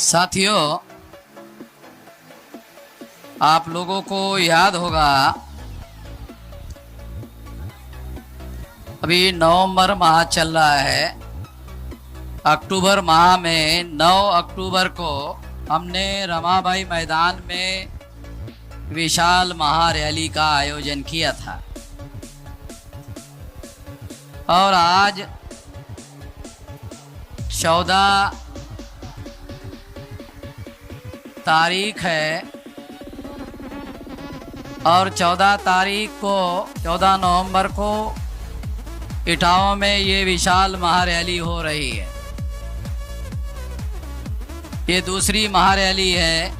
साथियों, आप लोगों को याद होगा अभी नवंबर माह चल रहा है। अक्टूबर माह में 9 अक्टूबर को हमने रमाबाई मैदान में विशाल महारैली का आयोजन किया था और आज 14 तारीख है और 14 तारीख को 14 नवंबर को इटावा में ये विशाल महारैली हो रही है। ये दूसरी महारैली है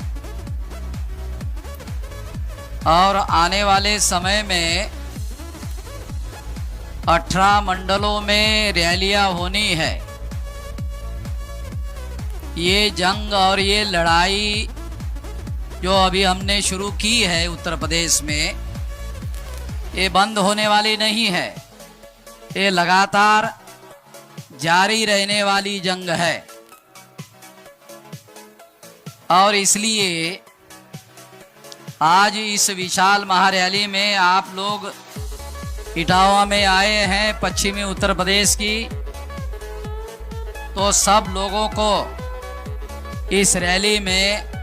और आने वाले समय में 18 मंडलों में रैलियां होनी है। ये जंग और ये लड़ाई जो अभी हमने शुरू की है उत्तर प्रदेश में, ये बंद होने वाली नहीं है। ये लगातार जारी रहने वाली जंग है और इसलिए आज इस विशाल महारैली में आप लोग इटावा में आए हैं, पश्चिमी उत्तर प्रदेश की, तो सब लोगों को इस रैली में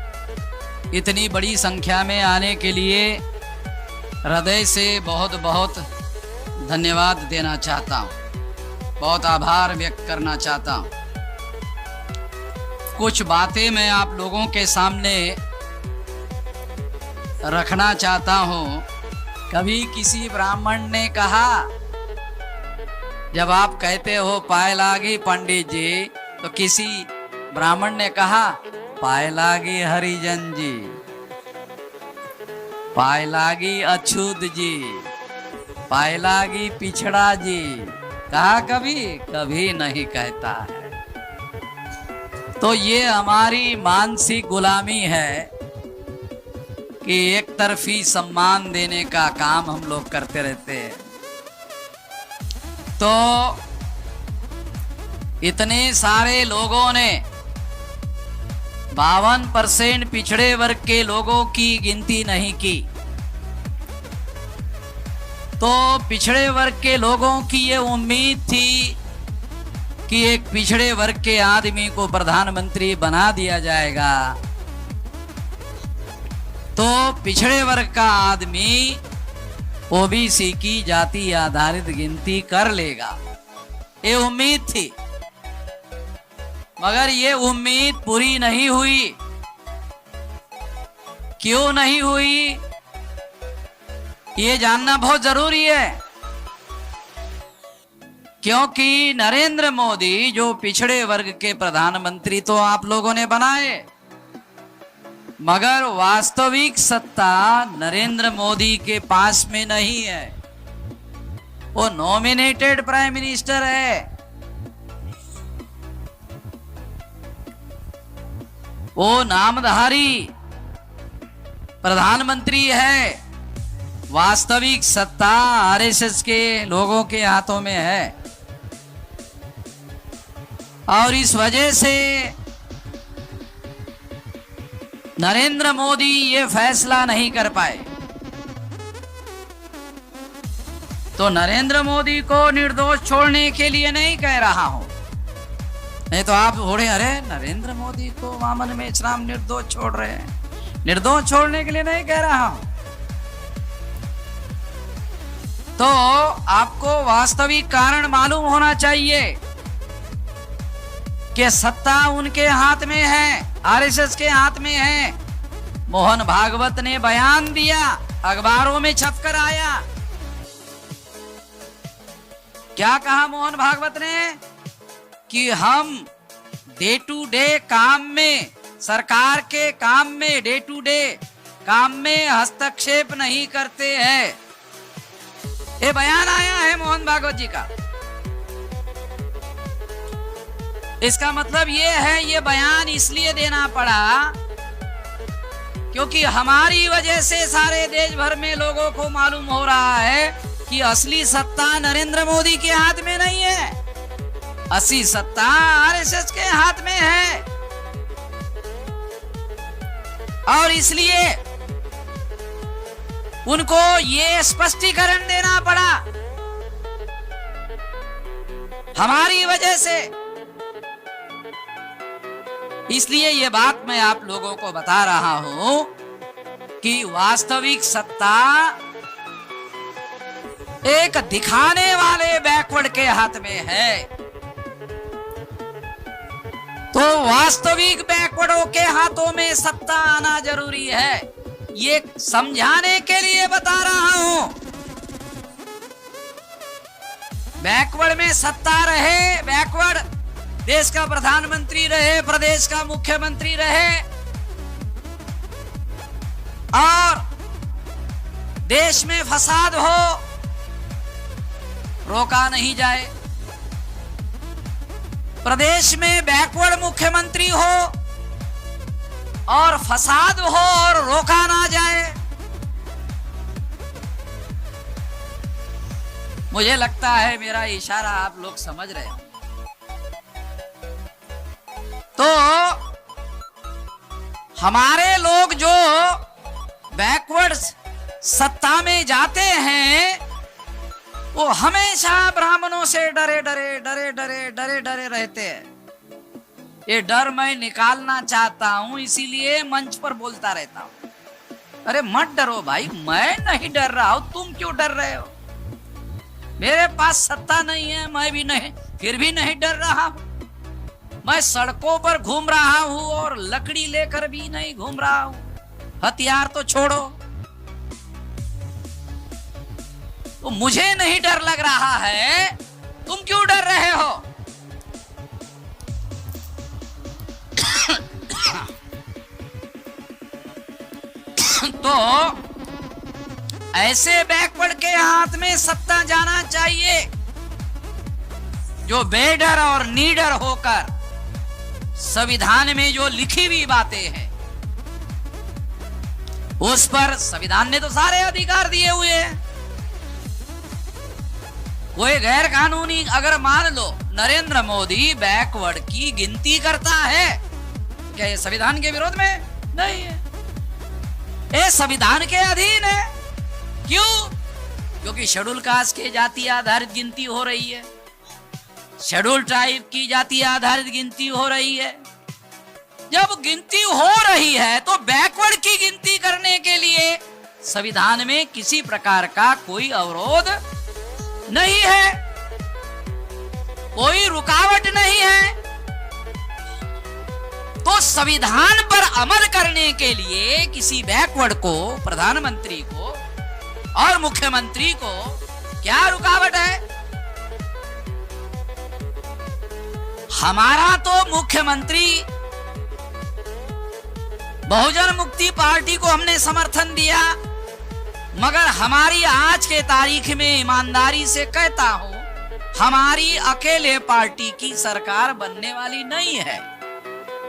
इतनी बड़ी संख्या में आने के लिए हृदय से बहुत बहुत धन्यवाद देना चाहता हूँ, बहुत आभार व्यक्त करना चाहता हूँ। कुछ बातें मैं आप लोगों के सामने रखना चाहता हूँ। कभी किसी ब्राह्मण ने कहा, जब आप कहते हो पाए लागी पंडित जी, तो किसी ब्राह्मण ने कहा पाए लागी हरिजन जी, पाए लागी अछूत जी, पाए लागी पिछड़ा जी। कहा कभी? कभी नहीं कहता है। तो ये हमारी मानसिक गुलामी है कि एक तरफी सम्मान देने का काम हम लोग करते रहते हैं। तो इतने सारे लोगों ने 52% पिछड़े वर्ग के लोगों की गिनती नहीं की, तो पिछड़े वर्ग के लोगों की ये उम्मीद थी कि एक पिछड़े वर्ग के आदमी को प्रधानमंत्री बना दिया जाएगा, तो पिछड़े वर्ग का आदमी ओबीसी की जाति आधारित गिनती कर लेगा, ये उम्मीद थी। मगर ये उम्मीद पूरी नहीं हुई। क्यों नहीं हुई, ये जानना बहुत जरूरी है। क्योंकि नरेंद्र मोदी जो पिछड़े वर्ग के प्रधानमंत्री तो आप लोगों ने बनाए, मगर वास्तविक सत्ता नरेंद्र मोदी के पास में नहीं है। वो नॉमिनेटेड प्राइम मिनिस्टर है, वो नामधारी प्रधानमंत्री है। वास्तविक सत्ता आरएसएस के लोगों के हाथों में है और इस वजह से नरेंद्र मोदी ये फैसला नहीं कर पाए। तो नरेंद्र मोदी को निर्दोष छोड़ने के लिए नहीं कह रहा हूं, नहीं तो आप थोड़े अरे नरेंद्र मोदी को वामन मेश्राम निर्दोष छोड़ रहे हैं। निर्दोष छोड़ने के लिए नहीं कह रहा हूं। तो आपको वास्तविक कारण मालूम होना चाहिए कि सत्ता उनके हाथ में है, आरएसएस के हाथ में है। मोहन भागवत ने बयान दिया, अखबारों में छपकर आया। क्या कहा मोहन भागवत ने? कि हम डे टू डे काम में, सरकार के काम में, डे टू डे काम में हस्तक्षेप नहीं करते हैं। ये बयान आया है मोहन भागवत जी का। इसका मतलब ये है, ये बयान इसलिए देना पड़ा क्योंकि हमारी वजह से सारे देश भर में लोगों को मालूम हो रहा है कि असली सत्ता नरेंद्र मोदी के हाथ में नहीं है, असली सत्ता आरएसएस के हाथ में है। और इसलिए उनको ये स्पष्टीकरण देना पड़ा हमारी वजह से। इसलिए ये बात मैं आप लोगों को बता रहा हूं कि वास्तविक सत्ता एक दिखाने वाले बैकवर्ड के हाथ में है। तो वास्तविक बैकवर्डों के हाथों में सत्ता आना जरूरी है, ये समझाने के लिए बता रहा हूं। बैकवर्ड में सत्ता रहे, बैकवर्ड देश का प्रधानमंत्री रहे, प्रदेश का मुख्यमंत्री रहे और देश में फसाद हो, रोका नहीं जाए। प्रदेश में बैकवर्ड मुख्यमंत्री हो और फसाद हो और रोका ना जाए। मुझे लगता है मेरा इशारा आप लोग समझ रहे हो। तो हमारे लोग जो बैकवर्ड सत्ता में जाते हैं वो हमेशा ब्राह्मणों से डरे डरे डरे डरे डरे डरे रहते हैं। ये डर मैं निकालना चाहता हूं, इसीलिए मंच पर बोलता रहता हूं। अरे मत डरो भाई, मैं नहीं डर रहा हूं, तुम क्यों डर रहे हो? मेरे पास सत्ता नहीं है, मैं भी नहीं, फिर भी नहीं डर रहा हूं। मैं सड़कों पर घूम रहा हूं और लकड़ी लेकर भी नहीं घूम रहा हूं। हथियार तो छोड़ो, तो मुझे नहीं डर लग रहा है, तुम क्यों डर रहे हो? तो ऐसे बैकवर्ड के हाथ में सत्ता जाना चाहिए जो बेडर और नीडर होकर संविधान में जो लिखी हुई बातें हैं उस पर संविधान ने तो सारे अधिकार दिए हुए हैं। कोई गैर कानूनी अगर मान लो नरेंद्र मोदी बैकवर्ड की गिनती करता है, क्या ये संविधान के विरोध में? नहीं है, ये संविधान के अधीन है। क्यों? क्योंकि शेड्यूल कास्ट के जाति आधारित गिनती हो रही है, शेड्यूल ट्राइब की जाति आधारित गिनती हो रही है। जब गिनती हो रही है तो बैकवर्ड की गिनती करने के लिए संविधान में किसी प्रकार का कोई अवरोध नहीं है, कोई रुकावट नहीं है। तो संविधान पर अमल करने के लिए किसी बैकवर्ड को, प्रधानमंत्री को और मुख्यमंत्री को क्या रुकावट है? हमारा तो मुख्यमंत्री बहुजन मुक्ति पार्टी को हमने समर्थन दिया, मगर हमारी आज के तारीख में ईमानदारी से कहता हूं, हमारी अकेले पार्टी की सरकार बनने वाली नहीं है।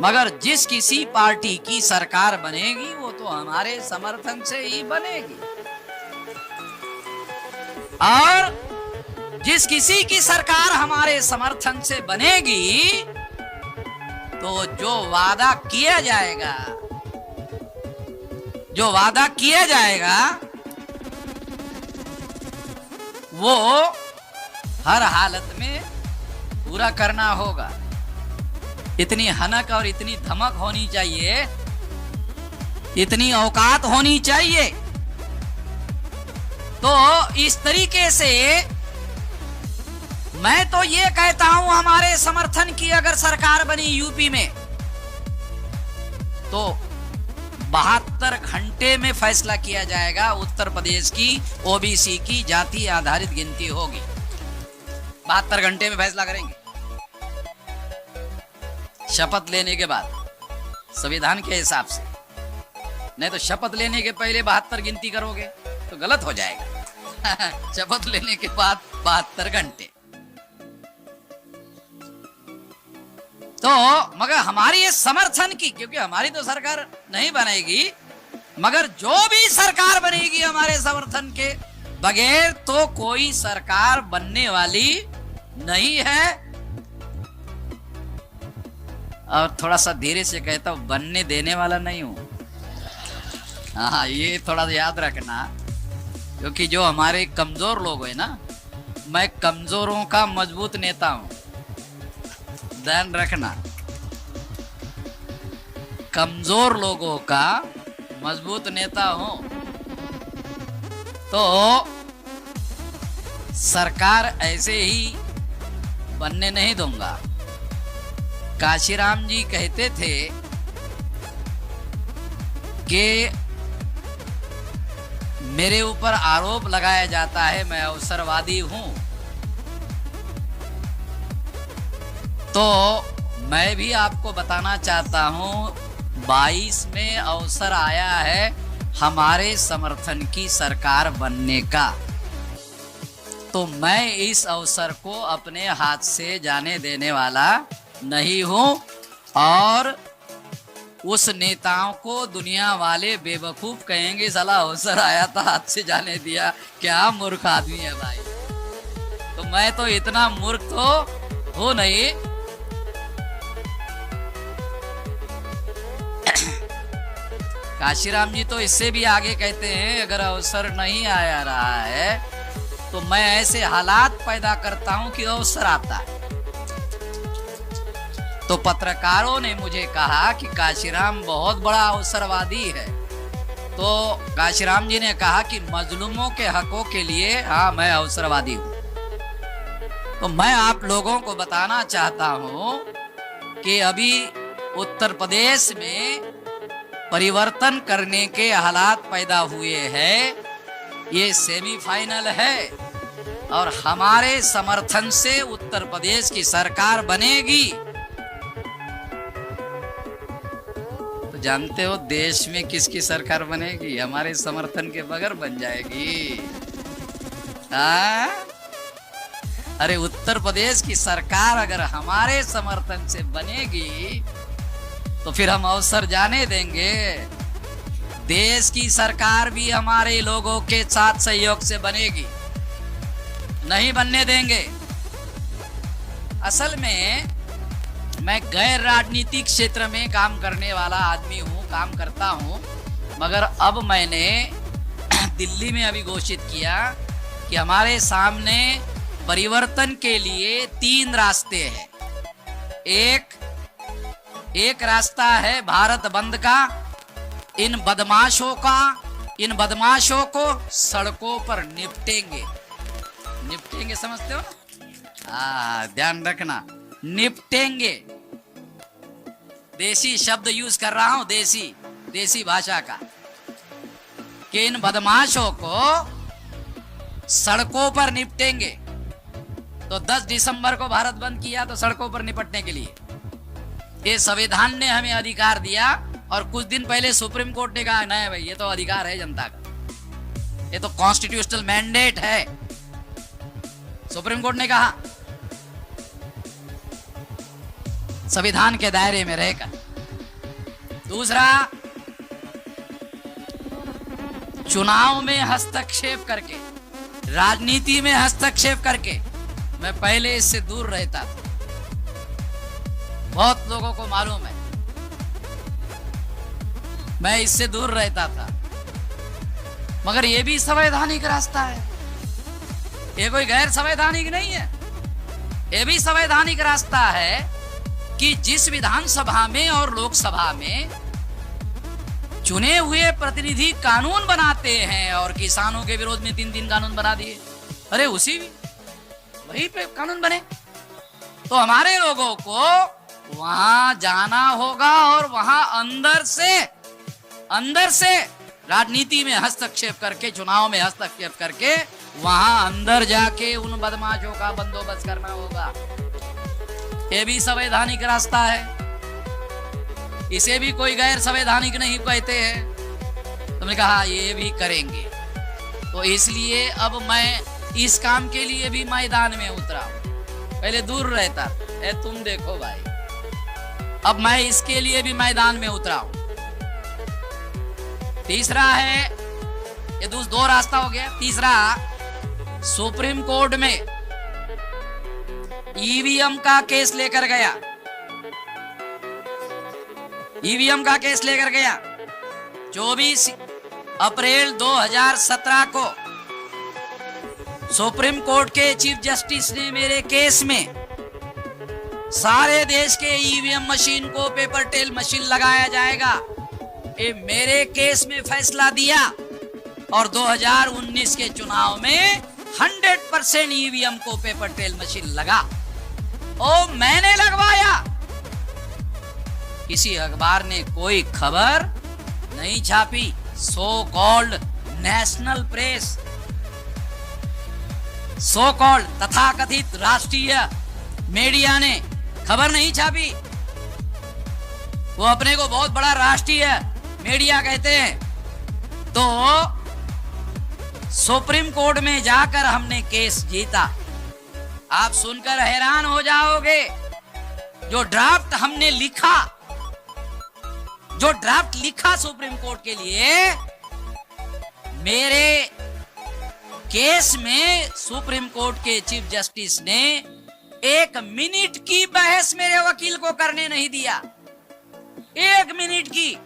मगर जिस किसी पार्टी की सरकार बनेगी वो तो हमारे समर्थन से ही बनेगी, और जिस किसी की सरकार हमारे समर्थन से बनेगी तो जो वादा किया जाएगा, जो वादा किया जाएगा वो हर हालत में पूरा करना होगा। इतनी हनक और इतनी धमक होनी चाहिए, इतनी औकात होनी चाहिए। तो इस तरीके से मैं तो ये कहता हूं, हमारे समर्थन की अगर सरकार बनी यूपी में तो 72 घंटे में फैसला किया जाएगा। उत्तर प्रदेश की ओबीसी की जाति आधारित गिनती होगी, 72 घंटे में फैसला करेंगे शपथ लेने के बाद, संविधान के हिसाब से। नहीं तो शपथ लेने के पहले 72 गिनती करोगे तो गलत हो जाएगा। शपथ लेने के बाद 72 घंटे। तो मगर हमारी ये समर्थन की, क्योंकि हमारी तो सरकार नहीं बनेगी, मगर जो भी सरकार बनेगी हमारे समर्थन के बगैर तो कोई सरकार बनने वाली नहीं है। और थोड़ा सा धीरे से कहता हूं, बनने देने वाला नहीं हूं। हाँ, ये थोड़ा सा याद रखना, क्योंकि जो हमारे कमजोर लोग हैं ना, मैं कमजोरों का मजबूत नेता हूं, ध्यान रखना, कमजोर लोगों का मजबूत नेता हूं। तो सरकार ऐसे ही बनने नहीं दूंगा। काशीराम जी कहते थे कि मेरे ऊपर आरोप लगाया जाता है मैं अवसरवादी हूं, तो मैं भी आपको बताना चाहता हूं 22 में अवसर आया है हमारे समर्थन की सरकार बनने का, तो मैं इस अवसर को अपने हाथ से जाने देने वाला नहीं हूं। और उस नेताओं को दुनिया वाले बेवकूफ कहेंगे, साला अवसर आया था हाथ से जाने दिया, क्या मूर्ख आदमी है भाई। तो मैं तो इतना मूर्ख तो हो नहीं। काशीराम जी तो इससे भी आगे कहते हैं, अगर अवसर नहीं आया रहा है तो मैं ऐसे हालात पैदा करता हूं कि अवसर आता है। तो पत्रकारों ने मुझे कहा कि काशीराम बहुत बड़ा अवसरवादी है, तो काशीराम जी ने कहा कि मजलूमों के हकों के लिए हाँ मैं अवसरवादी हूं। तो मैं आप लोगों को बताना चाहता हूं कि अभी उत्तर प्रदेश में परिवर्तन करने के हालात पैदा हुए हैं, ये सेमीफाइनल है और हमारे समर्थन से उत्तर प्रदेश की सरकार बनेगी। तो जानते हो देश में किसकी सरकार बनेगी? हमारे समर्थन के बगैर बन जाएगी। अरे उत्तर प्रदेश की सरकार अगर हमारे समर्थन से बनेगी तो फिर हम अवसर जाने देंगे? देश की सरकार भी हमारे लोगों के साथ सहयोग से बनेगी, नहीं बनने देंगे। असल में मैं गैर राजनीतिक क्षेत्र में काम करने वाला आदमी हूं, काम करता हूं, मगर अब मैंने दिल्ली में अभी घोषित किया कि हमारे सामने परिवर्तन के लिए 3 रास्ते हैं। एक रास्ता है भारत बंद का, इन बदमाशों को सड़कों पर निपटेंगे समझते हो ना? ध्यान रखना, निपटेंगे। देसी शब्द यूज कर रहा हूं, देसी भाषा का, कि इन बदमाशों को सड़कों पर निपटेंगे। तो 10 दिसंबर को भारत बंद किया तो सड़कों पर निपटने के लिए ये संविधान ने हमें अधिकार दिया, और कुछ दिन पहले सुप्रीम कोर्ट ने कहा नहीं भाई ये तो अधिकार है जनता का, ये तो कॉन्स्टिट्यूशनल मैंडेट है। सुप्रीम कोर्ट ने कहा संविधान के दायरे में रहकर। दूसरा, चुनाव में हस्तक्षेप करके, राजनीति में हस्तक्षेप करके, मैं पहले इससे दूर रहता था, बहुत लोगों को मालूम है, मैं इससे दूर रहता था। मगर ये भी संवैधानिक रास्ता है, ये कोई गैर संवैधानिक नहीं है। ये भी संवैधानिक रास्ता है कि जिस विधानसभा में और लोकसभा में चुने हुए प्रतिनिधि कानून बनाते हैं, और किसानों के विरोध में 3 कानून बना दिए, अरे वही पे कानून बने, तो हमारे लोगों को वहां जाना होगा और वहां अंदर से राजनीति में हस्तक्षेप करके, चुनाव में हस्तक्षेप करके, वहां अंदर जाके उन बदमाशों का बंदोबस्त करना होगा। ये भी संवैधानिक रास्ता है, इसे भी कोई गैर संवैधानिक नहीं कहते हैं। तुमने कहा ये भी करेंगे, तो इसलिए अब मैं इस काम के लिए भी मैदान में उतरा हूं। पहले दूर रहता, तुम देखो भाई, अब मैं इसके लिए भी मैदान में उतरा हूं। तीसरा है, ये 2 रास्ता हो गया। तीसरा, सुप्रीम कोर्ट में ईवीएम का केस लेकर गया, ईवीएम का केस लेकर गया। अप्रैल 2017 को सुप्रीम कोर्ट के चीफ जस्टिस ने मेरे केस में सारे देश के ईवीएम मशीन को पेपर टेल मशीन लगाया जाएगा, ये मेरे केस में फैसला दिया। और 2019 के चुनाव में 100% ईवीएम को पेपर टेल मशीन लगा, ओ मैंने लगवाया। किसी अखबार ने कोई खबर नहीं छापी, so called national press, so called तथाकथित राष्ट्रीय मीडिया ने खबर नहीं छापी। वो अपने को बहुत बड़ा राष्ट्रीय मीडिया कहते हैं। तो सुप्रीम कोर्ट में जाकर हमने केस जीता। आप सुनकर हैरान हो जाओगे, जो ड्राफ्ट हमने लिखा, जो ड्राफ्ट लिखा सुप्रीम कोर्ट के लिए, मेरे केस में सुप्रीम कोर्ट के चीफ जस्टिस ने 1 मिनट की बहस मेरे वकील को करने नहीं दिया। 1 मिनट की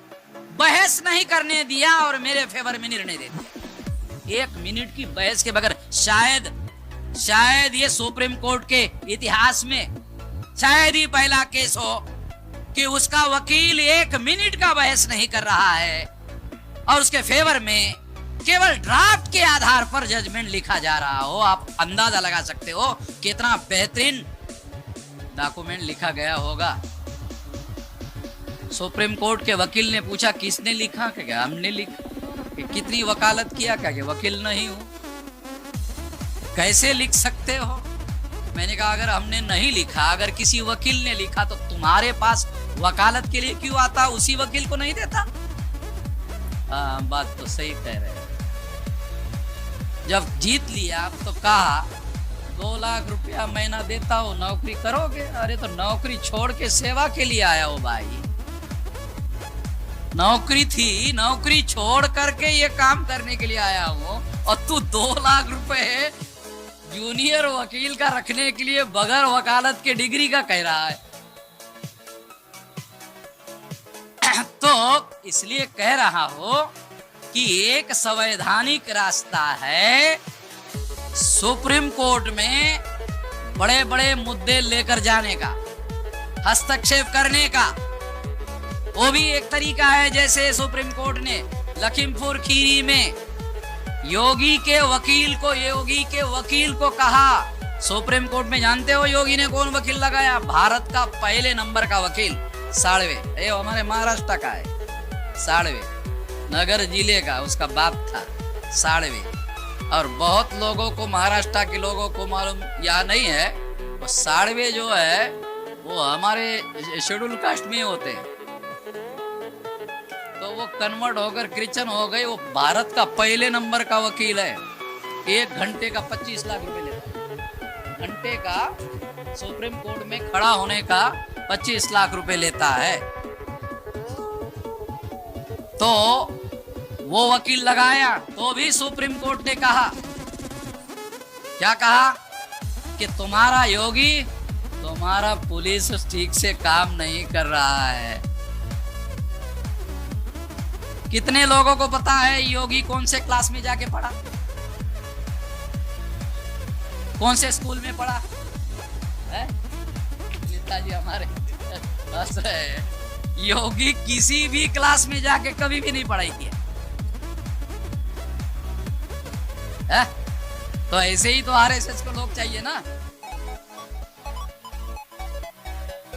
बहस नहीं करने दिया और मेरे फेवर में निर्णय दे दिया। 1 मिनट की बहस के बगैर शायद ये सुप्रीम कोर्ट के इतिहास में शायद ही पहला केस हो कि उसका वकील 1 मिनट का बहस नहीं कर रहा है और उसके फेवर में केवल ड्राफ्ट के आधार पर जजमेंट लिखा जा रहा हो। आप अंदाजा लगा सकते हो कितना बेहतरीन डॉक्यूमेंट लिखा गया होगा। सुप्रीम कोर्ट के वकील ने पूछा किसने लिखा, क्या हमने लिखा। कितनी वकालत किया, क्या कि वकील नहीं हूं, कैसे लिख सकते हो। मैंने कहा अगर हमने नहीं लिखा, अगर किसी वकील ने लिखा तो तुम्हारे पास वकालत के लिए क्यों आता, उसी वकील को नहीं देता। हाँ, बात तो सही कह रहे हैं। जब जीत लिया तो कहा 2 लाख रुपया महीना देता हो, नौकरी करोगे। अरे तो नौकरी छोड़ के सेवा के लिए आया हो भाई, नौकरी थी, नौकरी छोड़ करके ये काम करने के लिए आया हूं और तू 2 लाख रुपए जूनियर वकील का रखने के लिए बगैर वकालत के डिग्री का कह रहा है। तो इसलिए कह रहा हूं कि एक संवैधानिक रास्ता है सुप्रीम कोर्ट में बड़े बड़े मुद्दे लेकर जाने का, हस्तक्षेप करने का। वो भी एक तरीका है। जैसे सुप्रीम कोर्ट ने लखीमपुर खीरी में योगी के वकील को कहा, सुप्रीम कोर्ट में जानते हो योगी ने कौन वकील लगाया? भारत का पहले नंबर का वकील साड़वे, ये हमारे महाराष्ट्र का है, साड़वे नगर जिले का उसका बाप था साड़वे। और बहुत लोगों को, महाराष्ट्र के लोगों को मालूम या नहीं है, वो साड़वे जो है वो हमारे शेड्यूल कास्ट में होते हैं। तो वो कन्वर्ट होकर क्रिश्चियन हो गए। वो भारत का पहले नंबर का वकील है। 1 घंटे का 25 लाख रुपए लेता है। घंटे का सुप्रीम कोर्ट में खड़ा होने का 25 लाख रुपए लेता है। तो वो वकील लगाया तो भी सुप्रीम कोर्ट ने कहा, क्या कहा कि तुम्हारा योगी, तुम्हारा पुलिस ठीक से काम नहीं कर रहा है। कितने लोगों को पता है योगी कौन से क्लास में जाके पढ़ा, कौन से स्कूल में पढ़ा है? नेताजी हमारे हंस रहे हैं। योगी किसी भी क्लास में जाके कभी भी नहीं पढ़ाई किया है? तो ऐसे ही तो आरएसएस को लोग चाहिए ना।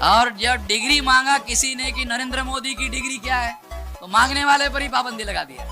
और जब डिग्री मांगा किसी ने कि नरेंद्र मोदी की डिग्री क्या है, तो मांगने वाले पर ही पाबंदी लगा दिया।